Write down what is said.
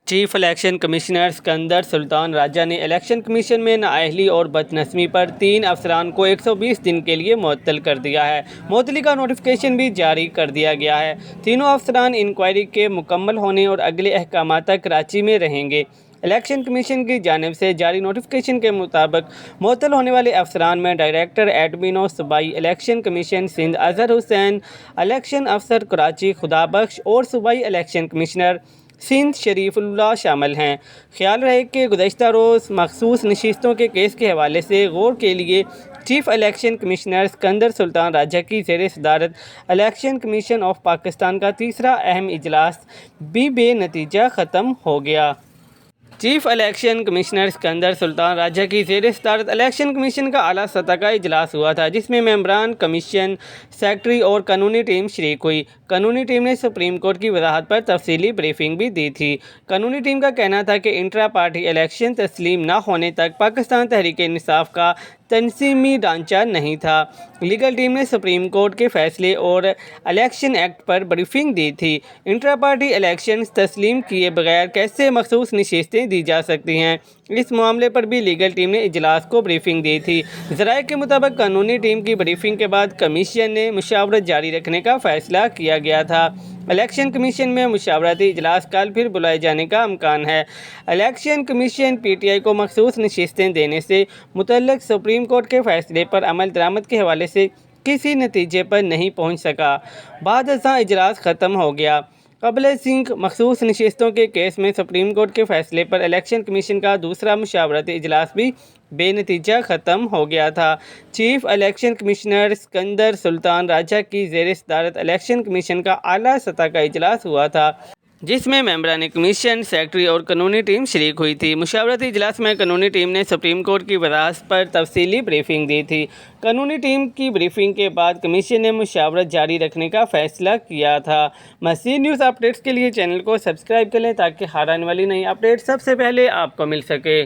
Chief election commissioner Sikandar سلطان راجہ نے election commission میں نااہلی اور بدنظمی پر 3 افسران کو 120 دن کے لیے معطل کر دیا ہے۔ معطلی کا نوٹیفکیشن بھی جاری کر دیا گیا ہے۔ تینوں افسران انکوائری کے مکمل ہونے اور اگلے احکامات تک کراچی میں رہیں گے۔ الیکشن کمیشن کی جانب سے جاری نوٹیفکیشن کے مطابق معطل ہونے والے افسران میں ڈائریکٹر ایڈمن صوبائی الیکشن کمیشن سندھ اظہر حسین، الیکشن افسر کراچی خدا بخش اور صوبائی الیکشن کمشنر سندھ شریف اللہ شامل ہیں۔ خیال رہے کہ گزشتہ روز مخصوص نشستوں کے کیس کے حوالے سے غور کے لیے چیف الیکشن کمشنر سکندر سلطان راجہ کی زیر صدارت الیکشن کمیشن آف پاکستان کا تیسرا اہم اجلاس بھی بے نتیجہ ختم ہو گیا۔ چیف الیکشن کمشنر سکندر سلطان راجہ کی زیر صدارت الیکشن کمیشن کا اعلیٰ سطح کا اجلاس ہوا تھا، جس میں ممبران کمیشن، سیکریٹری اور قانونی ٹیم شریک ہوئی۔ قانونی ٹیم نے سپریم کورٹ کی وضاحت پر تفصیلی بریفنگ بھی دی تھی۔ قانونی ٹیم کا کہنا تھا کہ انٹرا پارٹی الیکشن تسلیم نہ ہونے تک پاکستان تحریک انصاف کا تنظیمی ڈھانچہ نہیں تھا۔ لیگل ٹیم نے سپریم کورٹ کے فیصلے اور الیکشن ایکٹ پر بریفنگ دی تھی۔ انٹرا پارٹی الیکشنز تسلیم کیے بغیر کیسے مخصوص نشستیں دی جا سکتی ہیں، اس معاملے پر بھی لیگل ٹیم نے اجلاس کو بریفنگ دی تھی۔ ذرائع کے مطابق قانونی ٹیم کی بریفنگ کے بعد کمیشن نے مشاورت جاری رکھنے کا فیصلہ کیا گیا تھا۔ الیکشن کمیشن میں مشاورتی اجلاس کل پھر بلائے جانے کا امکان ہے۔ Election commission P T I کو مخصوص نشستیں دینے سے متعلق سپریم کورٹ کے فیصلے پر عمل درآمد کے حوالے سے کسی نتیجے پر نہیں پہنچ سکا۔ بعد ازاں اجلاس ختم ہو گیا۔ قبل ازیں مخصوص نشستوں کے کیس میں سپریم کورٹ کے فیصلے پر الیکشن کمیشن کا دوسرا مشاورتی اجلاس بھی بے نتیجہ ختم ہو گیا تھا۔ چیف الیکشن کمشنر سکندر سلطان راجہ کی زیر صدارت الیکشن کمیشن کا اعلیٰ سطح کا اجلاس ہوا تھا، جس میں ممبران کمیشن، سیکریٹری اور قانونی ٹیم شریک ہوئی تھی۔ مشاورتی اجلاس میں قانونی ٹیم نے سپریم کورٹ کی وضاحت پر تفصیلی بریفنگ دی تھی۔ قانونی ٹیم کی بریفنگ کے بعد کمیشن نے مشاورت جاری رکھنے کا فیصلہ کیا تھا۔ مزید نیوز اپڈیٹس کے لیے چینل کو سبسکرائب کر لیں تاکہ ہر آنے والی نئی اپڈیٹ سب سے پہلے آپ کو مل سکے۔